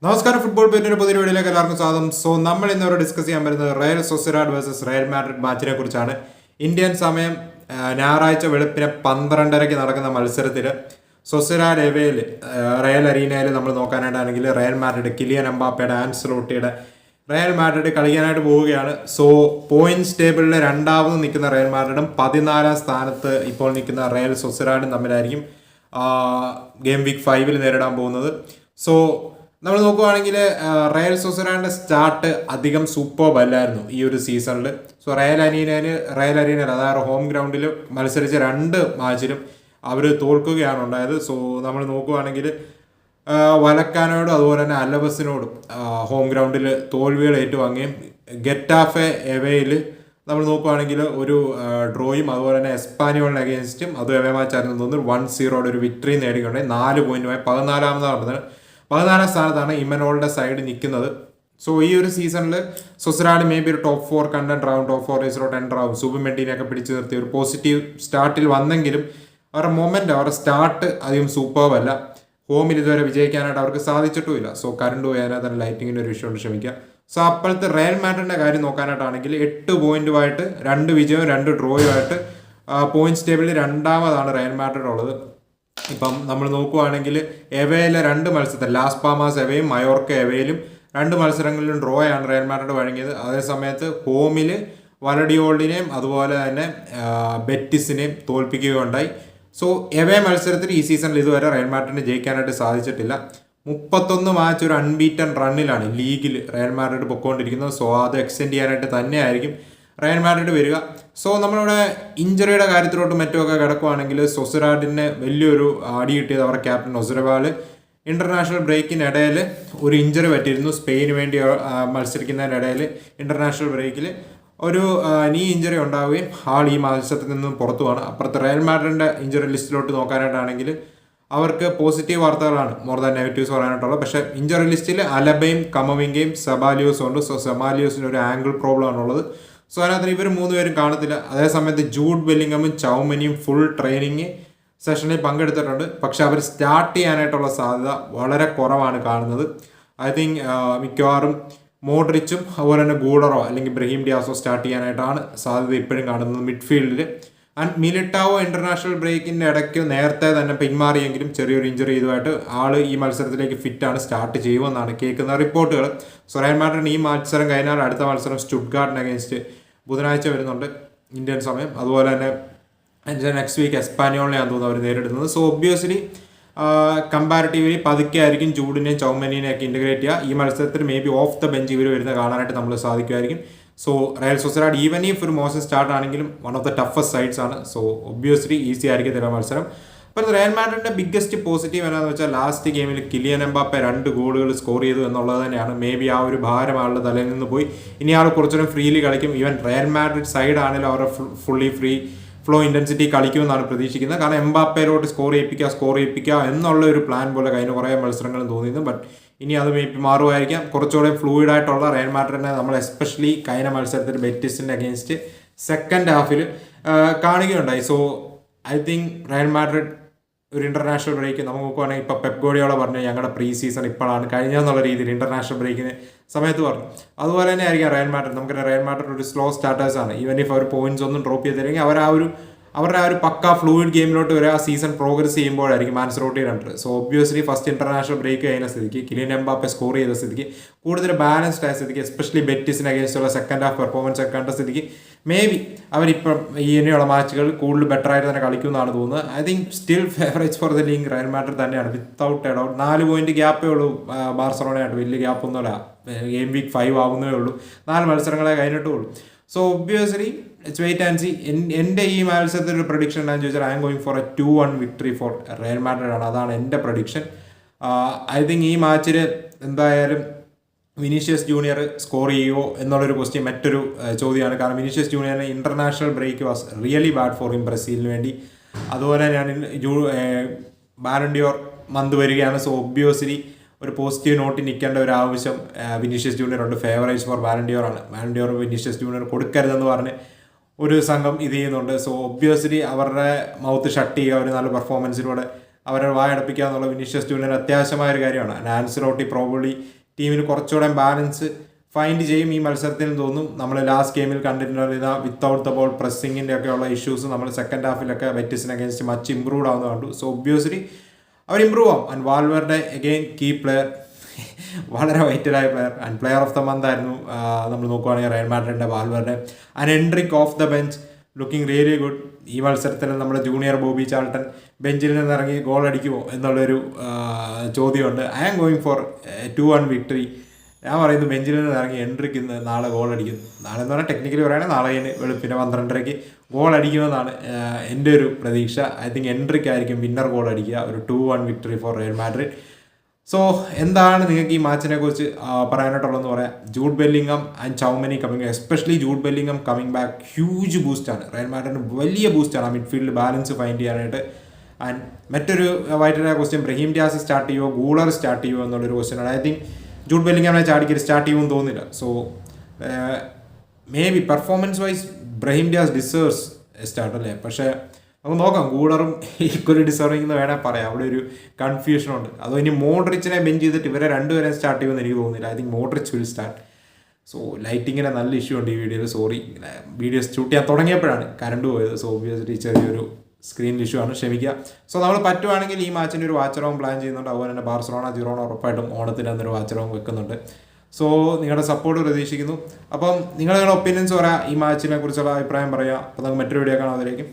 നമസ്കാരം. ഫുട്ബോൾ പേരിന്റെ പുതിയ വീഡിയോയിലേക്ക് എല്ലാവർക്കും സ്വാഗതം. നമ്മൾ ഇന്നിവിടെ ഡിസ്കസ് ചെയ്യാൻ വരുന്നത് റയൽ സൊസൈഡാഡ് വേഴ്സസ് റയൽ മാഡ്രിഡ് മാച്ചിനെ കുറിച്ചാണ്. ഇന്ത്യൻ സമയം ഞായറാഴ്ച വെളുപ്പിനെ 12:30 നടക്കുന്ന മത്സരത്തിൽ സൊസൈഡാഡ് എവേയിൽ റയൽ അരീനയിൽ നമ്മൾ നോക്കാനായിട്ടാണെങ്കിൽ റയൽ മാഡ്രിഡ് കിലിയൻ എംബാപ്പയുടെ ആൻസലോട്ടിയുടെ റയൽ മാഡ്രിഡ് കളിക്കാനായിട്ട് പോവുകയാണ്. പോയിന്റ്സ് ടേബിളിൽ രണ്ടാമത് നിൽക്കുന്ന റയൽ മാഡ്രിഡും 14ാം സ്ഥാനത്ത് ഇപ്പോൾ നിൽക്കുന്ന റയൽ സൊസൈഡാഡും തമ്മിലായിരിക്കും ഗെയിം വീക്ക് 5 നേരിടാൻ പോകുന്നത്. നമ്മൾ നോക്കുവാണെങ്കിൽ റയൽ സൊസൈഡാഡിന്റെ സ്റ്റാർട്ട് അധികം സൂപ്പർബ് അല്ലായിരുന്നു ഈ ഒരു സീസണിൽ. റയൽ അരീനയിൽ അതായത് ഹോം ഗ്രൗണ്ടിൽ മത്സരിച്ച 2 മാച്ചിലും അവർ തോൽക്കുകയാണ് ഉണ്ടായത്. നമ്മൾ നോക്കുവാണെങ്കിൽ വലക്കാനോടും അതുപോലെ തന്നെ അലവസിനോടും ഹോം ഗ്രൗണ്ടിൽ തോൽവികൾ ഏറ്റുവാങ്ങുകയും ഗെറ്റാഫെ എവേയിൽ നമ്മൾ നോക്കുവാണെങ്കിൽ ഒരു ഡ്രോയും അതുപോലെ തന്നെ എസ്പാനിയോളിന് അഗേൻസ്റ്റും അത് എവേ മാച്ചായിരുന്നു തോന്നുന്നു 1-0 ഒരു വിക്ടറി നേടിക്കൊണ്ടേ 4 പോയിന്റുമായി 14ാം സ്ഥാനത്താണ് ഇമനോളുടെ സൈഡ് നിൽക്കുന്നത്. ഈ ഒരു സീസണിൽ സൊസൈഡാഡ് മേ ബി ഒരു ടോപ്പ് 4 കണ്ടന്റ് ആവും, ടോപ്പ് 4 റേസിലോ 10 ആവും. സൂപ്പർമെന്റിനെയൊക്കെ പിടിച്ചു നിർത്തി ഒരു പോസിറ്റീവ് സ്റ്റാർട്ടിൽ വന്നെങ്കിലും അവരുടെ മൊമെന്റ്, അവരുടെ സ്റ്റാർട്ട് അധികം സൂപ്പർബ് അല്ല. ഹോമിൽ ഇതുവരെ വിജയിക്കാനായിട്ട് അവർക്ക് സാധിച്ചിട്ടുമില്ല. കറണ്ട് പോയാൽ തന്നെ ലൈറ്റിങ്ങിന്റെ ഒരു വിഷയം ഉണ്ട്, ക്ഷമിക്കുക. അപ്പോഴത്തെ റയൽ മാഡ്രിഡിന്റെ കാര്യം നോക്കാനായിട്ടാണെങ്കിൽ 8 പോയിന്റുമായിട്ട് 2 വിജയവും 2 ഡ്രോയുമായിട്ട് പോയിന്റ്സ് ടേബിളിൽ രണ്ടാമതാണ് റയൽ മാഡ്രിഡ് ഉള്ളത്. ഇപ്പം നമ്മൾ നോക്കുവാണെങ്കിൽ എവേയിലെ 2 മത്സരത്തിൽ ലാസ് പാമാസ് എവയും മയോർക്ക എവയിലും 2 മത്സരങ്ങളിലും ഡ്രോയാണ് റയൽ മാഡ്രിഡ് വഴങ്ങിയത്. അതേസമയത്ത് ഹോമിൽ വലഡിയോളിനെയും അതുപോലെ തന്നെ ബെറ്റിസിനെയും തോൽപ്പിക്കുകയുണ്ടായി. എവേ മത്സരത്തിൽ ഈ സീസണിൽ ഇതുവരെ റയൽ മാഡ്രിഡിന് ജയിക്കാനായിട്ട് സാധിച്ചിട്ടില്ല. 31 മാച്ച് ഒരു അൺബീറ്റൺ റണ്ണിലാണ് ലീഗിൽ റയൽ മാഡ്രിഡ് പൊക്കോണ്ടിരിക്കുന്നത്. അത് എക്സ്റ്റെൻഡ് ചെയ്യാനായിട്ട് തന്നെയായിരിക്കും റയൽ മാഡ്രിഡ് വരിക. നമ്മളിവിടെ ഇഞ്ചറിയുടെ കാര്യത്തിലോട്ട് മറ്റുമൊക്കെ കിടക്കുവാണെങ്കിൽ സൊസൈഡാഡിന് വലിയൊരു അടി കിട്ടിയത് അവരുടെ ക്യാപ്റ്റൻ ഒസരവാൾ ഇന്റർനാഷണൽ ബ്രേക്കിനിടയിൽ ഒരു ഇഞ്ചറി പറ്റിയിരുന്നു. സ്പെയിന് വേണ്ടി മത്സരിക്കുന്നതിനിടയിൽ ഇന്റർനാഷണൽ ബ്രേക്കിൽ ഒരു നീ ഇഞ്ചറി ഉണ്ടാവുകയും ആൾ ഈ മത്സരത്തിൽ നിന്നും പുറത്തുമാണ്. അപ്പുറത്ത് റയൽ മാഡ്രിഡിന്റെ ഇഞ്ചറി ലിസ്റ്റിലോട്ട് നോക്കാനായിട്ടാണെങ്കിൽ അവർക്ക് പോസിറ്റീവ് വാർത്തകളാണ് മോർ ദാൻ നെഗറ്റീവ്സ് പറയാനായിട്ടുള്ളത്. പക്ഷേ ഇഞ്ചറി ലിസ്റ്റിൽ അലബയും കമവിംഗയും സെബാലിയോസും ഉണ്ട്. സെബാലിയോസിന് ഒരു ആംഗിൾ പ്രോബ്ലം ആണുള്ളത്. അതിനകത്ത് ഇവർ 3 പേരും കാണത്തില്ല. അതേസമയത്ത് ജൂഡ് ബെല്ലിംഗമും ചൗമനിയും ഫുൾ ട്രെയിനിങ് സെഷനിൽ പങ്കെടുത്തിട്ടുണ്ട്. പക്ഷെ അവർ സ്റ്റാർട്ട് ചെയ്യാനായിട്ടുള്ള സാധ്യത വളരെ കുറവാണ് കാണുന്നത്. ഐ തിങ്ക് മിക്കവാറും മോഡ്രിച്ചും അതുപോലെ തന്നെ ഗൂഡറോ അല്ലെങ്കിൽ ബ്രഹീം ഡിയാസോ സ്റ്റാർട്ട് ചെയ്യാനായിട്ടാണ് സാധ്യത ഇപ്പോഴും കാണുന്നത് മിഡ്ഫീൽഡിൽ. ആൻഡ് മിലിറ്റാവോ ഇന്റർനാഷണൽ ബ്രേക്കിൻ്റെ ഇടയ്ക്ക് നേരത്തെ തന്നെ പിന്മാറിയെങ്കിലും ചെറിയൊരു ഇഞ്ചറി ഇതുമായിട്ട് ആൾ ഈ മത്സരത്തിലേക്ക് ഫിറ്റാണ്, സ്റ്റാർട്ട് ചെയ്യുമെന്നാണ് കേൾക്കുന്ന റിപ്പോർട്ടുകൾ. റയൽ മാഡ്രിഡ് ഈ മത്സരം കഴിഞ്ഞാൽ അടുത്ത മത്സരം സ്റ്റുട്ട്ഗാർട്ടിന് അഗേൻസ്റ്റ് ബുധനാഴ്ച വരുന്നുണ്ട് ഇന്ത്യൻ സമയം. അതുപോലെ തന്നെ നെക്സ്റ്റ് വീക്ക് എസ്പാനിയോളിനെയാണ് തോന്നുന്നു അവർ നേരിടുന്നത്. ഒബ്വിയസ്ലി കമ്പാരിറ്റീവ്ലി പതുക്കെ ആയിരിക്കും ജൂഡിനെയും ചൗമനിനെയൊക്കെ ഇൻറ്റഗ്രേറ്റ് ചെയ്യുക. ഈ മത്സരത്തിൽ may be of the bench ഇവർ വരുന്ന കാണാനായിട്ട് നമ്മൾ സാധിക്കുമായിരിക്കും. റയൽ സൊസൈഡാഡ് ഈവൻ ഇഫ് ഒരു മോശം സ്റ്റാർട്ട് ആണെങ്കിലും one of the toughest sides ആണ്. ഒബ്വിയസ്ലി ഈസി ആയിരിക്കും തരാം മത്സരം. അപ്പോൾ റയൽ മാഡ്രിഡിന്റെ ബിഗ്ഗസ്റ്റ് പോസിറ്റീവ് എന്താണെന്ന് വെച്ചാൽ ലാസ്റ്റ് ഗെയിമിൽ കിലിയൻ എംബാപ്പെ 2 ഗോളുകൾ സ്കോർ ചെയ്തു എന്നുള്ളത് തന്നെയാണ്. മേ ബി ആ ഒരു ഭാരം ആളുടെ തലയിൽ നിന്ന് പോയി. ഇനി ആൾ കുറച്ചുകൂടെ ഫ്രീലി കളിക്കും. ഈവൻ റയൽ മാഡ്രിഡ് സൈഡ് ആണെങ്കിലും അവരുടെ ഫുള്ളി ഫ്രീ ഫ്ലോ ഇൻറ്റൻസിറ്റി കളിക്കുമെന്നാണ് പ്രതീക്ഷിക്കുന്നത്. കാരണം എംബാപ്പയിലോട്ട് സ്കോർ ചെയ്യിപ്പിക്കുക എന്നുള്ള ഒരു പ്ലാൻ പോലെ കഴിഞ്ഞ കുറേ മത്സരങ്ങളും തോന്നിയിരുന്നു. ബട്ട് ഇനി അത് മേ ബി മാറുമായിരിക്കാം. കുറച്ചുകൂടെ ഫ്ലൂയിഡ് ആയിട്ടുള്ള റയൽ മാഡ്രിഡിനെ നമ്മൾ എസ്പെഷ്യലി കഴിഞ്ഞ മത്സരത്തിൽ ബെറ്റിസിൻ്റെ അഗേൻസ്റ്റ് സെക്കൻഡ് ഹാഫിൽ കാണുകയുണ്ടായി. ഐ തിങ്ക് റയൽ മാഡ്രിഡ് ഒരു ഇന്റർനാഷണൽ ബ്രേക്ക് നമുക്ക് നോക്കുവാണെങ്കിൽ ഇപ്പോൾ പെപ് ഗോർഡിയോള പറഞ്ഞു ഞങ്ങളുടെ പ്രീ സീസൺ ഇപ്പോഴാണ് കഴിഞ്ഞെന്നുള്ള രീതിയിൽ ഇന്റർനാഷണൽ ബ്രേക്കിന് സമയത്ത് പറഞ്ഞു. അതുപോലെ തന്നെ ആയിരിക്കും റയൽ മാഡ്രിഡ്. നമുക്ക് റയൽ മാഡ്രിഡ് ഒരു സ്ലോ സ്റ്റാർട്ടേഴ്സാണ്. ഈവൻ ഇഫ് അവർ പോയിന്റ്സ് ഒന്നും ഡ്രോപ്പ് ചെയ്തില്ലെങ്കിൽ അവരുടെ ആ ഒരു പക്ക ഫ്ലൂയിഡ് ഗെയിമിലോട്ട് വരെ ആ സീസൺ പ്രോഗ്രസ് ചെയ്യുമ്പോഴായിരിക്കും ആൻസലോട്ടി കണ്ടത്. ഒബ്വിയസ്ലി ഫസ്റ്റ് ഇന്റർനാഷണൽ ബ്രേക്ക് കഴിഞ്ഞ സ്ഥിതിക്ക് കിലിയൻ എംബാപ്പെ സ്കോർ ചെയ്ത സ്ഥിതിക്ക് കൂടുതൽ ബാലൻസ്ഡ് ആയ സ്ഥിതിക്ക് എസ്പെഷ്യലി ബെറ്റിസിന് അഗേൻസ്റ്റുള്ള സെക്കൻഡ് ഹാഫ് പെർഫോമൻസ് ഒക്കെ കണ്ട സ്ഥിതിക്ക് മേ ബി അവരിപ്പം ഇനിയുള്ള മാച്ചുകൾ കൂടുതൽ ബെറ്റർ ആയിട്ട് തന്നെ കളിക്കുമെന്നാണ് തോന്നുന്നത്. I think still favourites for the league Real Madrid തന്നെയാണ് വിത്തൗട്ട് എ ഡൗട്ട്. 4 പോയിന്റ് ഗ്യാപ്പേ ഉള്ളൂ ബാർസലോണയായിട്ട്, വലിയ ഗ്യാപ്പൊന്നുമില്ല. ഗെയിം വീക്ക് 5 ആവുന്നേ ഉള്ളൂ, 4 മത്സരങ്ങളെ കഴിഞ്ഞിട്ടുള്ളൂ. Obviously it's wait and see. എൻ്റെ ഈ മത്സരത്തിൽ ഒരു പ്രഡിക്ഷൻ എന്താണെന്ന് ചോദിച്ചാൽ I'm going for a 2-1 victory for Real Madrid ആണ്. അതാണ് എൻ്റെ പ്രഡിക്ഷൻ. ഐ തിങ്ക് ഈ മാച്ചിൽ എന്തായാലും വിനീഷ്യസ് ജൂനിയർ സ്കോർ ചെയ്യുമോ എന്നുള്ളൊരു ക്വസ്റ്റ്യൻ മറ്റൊരു ചോദ്യമാണ്. കാരണം വിനീഷ്യസ് ജൂനിയറിന് international break was really bad for him ബ്രസീലിന് വേണ്ടി. അതുപോലെ ഞാൻ ബാലൻഡിയോർ മന്ത് വരികയാണ്. ഒബ്വിയസ്ലി ഒരു പോസിറ്റീവ് നോട്ടിൽ നിൽക്കേണ്ട ഒരു ആവശ്യം വിനീഷ്യസ് ജൂനിയർ ഉണ്ട്. ഫേവറേറ്റ്സ് ഫോർ ബാലൻഡിയോർ ആണ്. ബാലൻഡിയോർ വിനീഷ്യസ് ജൂനിയർ കൊടുക്കരുതെന്ന് പറഞ്ഞ് ഒരു സംഘം ഇത് ചെയ്യുന്നുണ്ട്. ഒബ്വിയസ്ലി അവരുടെ മൗത്ത് ഷട്ട് ചെയ്യുക, ഒരു നല്ല പെർഫോമൻസിലൂടെ അവരെ വായടപ്പിക്കുക എന്നുള്ള വിനീഷ്യസ് ജൂനിയർ അത്യാവശ്യമായ ഒരു കാര്യമാണ്. ആൻസിലോട്ടി പ്രോബബ്ലി ടീമിന് കുറച്ചുകൂടെ ബാലൻസ് ഫൈൻഡ് ചെയ്യും ഈ മത്സരത്തിൽ തോന്നും. നമ്മൾ ലാസ്റ്റ് ഗെയിമിൽ കണ്ടിട്ടുള്ള വിത്തൗട്ട് ദ ബോൾ പ്രസ്സിങ്ങിൻ്റെ ഒക്കെ ഉള്ള ഇഷ്യൂസ് നമ്മൾ സെക്കൻഡ് ഹാഫിലൊക്കെ വെറ്റിസിന് അഗേൻസ്റ്റ് മച്ച് ഇമ്പ്രൂവ്ഡ് ആവുന്നത് കണ്ടു. സോ ഒബ്വിയസ്ലി അവർ ഇമ്പ്രൂവ് ആവും. And Valverde again key player, വളരെ വൈറ്റലായ player and player of the month ആയിരുന്നു നമ്മൾ നോക്കുവാണെങ്കിൽ റയൽ മാഡ്രിഡിൻ്റെ Valverde. And Endrick off the bench looking really good. ഈ മത്സരത്തിൽ നമ്മുടെ ജൂനിയർ ബോബി ചാൾട്ടൺ ബെഞ്ചിൽ നിന്നിറങ്ങി ഗോൾ അടിക്കുമോ എന്നുള്ളൊരു ചോദ്യമുണ്ട്. I am going for 2-1 victory. ഞാൻ പറയുന്നു ബെഞ്ചിൽ നിന്ന് ഇറങ്ങി എൻട്രിക്ക് ഇന്ന് നാളെ ഗോൾ അടിക്കും. നാളെ എന്ന് പറഞ്ഞാൽ ടെക്നിക്കലി പറയുകയാണെങ്കിൽ നാളെ വെളുപ്പിന് 12:30 ഗോൾ അടിക്കുമെന്നാണ് എൻ്റെ ഒരു പ്രതീക്ഷ. ഐ തിങ്ക് എൻട്രിക്ക് ആയിരിക്കും വിന്നർ ഗോൾ അടിക്കുക. ഒരു 2-1 victory for Real Madrid. So എന്താണ് നിങ്ങൾക്ക് ഈ മാച്ചിനെ കുറിച്ച് പറയാനായിട്ടുള്ളതെന്ന് പറയാം. Jude Bellingham and Tchouameni coming, especially Jude Bellingham coming back huge ബൂസ്റ്റാണ്. റയൽ മാഡ്രിഡിന് വലിയ ബൂസ്റ്റാണ് ആ മിഡ്ഫീൽഡ് ബാലൻസ് ഫൈൻഡ് ചെയ്യാനായിട്ട്. ആൻഡ് മറ്റൊരു വൈറ്റലായ ക്വസ്റ്റ്യൻ, ബ്രഹീം ഡിയാസ് സ്റ്റാർട്ട് ചെയ്യുമോ ഗൂളർ സ്റ്റാർട്ട് ചെയ്യുമോ എന്നുള്ളൊരു ക്വസ്റ്റ്യനാണ്. ഐ തിങ്ക് ജൂഡ് ബെല്ലിംഗാമിനെ ചാടിക്ക് സ്റ്റാർട്ട് ചെയ്യുമെന്ന് തോന്നുന്നില്ല. So maybe performance wise Brahim Diaz deserves start അല്ലേ. പക്ഷേ നമുക്ക് നോക്കാം, ഗൂളറും ഈക്വലി ഡിസേർവിംഗ് എന്ന് വേണേൽ പറയാം. അവിടെ ഒരു കൺഫ്യൂഷനുണ്ട്. അതോ ഇനി മോഡ്രിച്ചിനെ ബെഞ്ച് ചെയ്തിട്ട് ഇവരെ രണ്ടുപേരെ സ്റ്റാർട്ട് ചെയ്യുമെന്ന് എനിക്ക് തോന്നുന്നില്ല. I think Modric will start. So ലൈറ്റിങ്ങിന് നല്ല ഇഷ്യൂ ഉണ്ട് ഈ വീഡിയോയിൽ. സോറി, വീഡിയോസ് ഷൂട്ട് ചെയ്യാൻ തുടങ്ങിയപ്പോഴാണ് കറണ്ട് പോയത്. സോ ഒബ്വിയസ്ലി ചെറിയൊരു സ്ക്രീൻ ഇഷ്യൂ ആണ്, ക്ഷമിക്കുക. സോ നമ്മൾ പറ്റുവാണെങ്കിൽ ഈ മാച്ചിൻ്റെ ഒരു വാച്ചറവും പ്ലാൻ ചെയ്യുന്നുണ്ട്. അതുപോലെ തന്നെ ബാർസലോണ ജിറോണ ഉറപ്പായിട്ടും ഓണത്തിന് അന്നൊരു വാച്ചറവും വെക്കുന്നുണ്ട്. സോ നിങ്ങളുടെ സപ്പോർട്ട് പ്രതീക്ഷിക്കുന്നു. അപ്പം നിങ്ങളുടെ ഒപ്പീനിയൻസ് പറയാം, ഈ മാച്ചിനെ കുറിച്ചുള്ള അഭിപ്രായം പറയാം. അപ്പോൾ നമുക്ക് മറ്റൊരു വീഡിയോ കാണാം. അതിലേക്ക്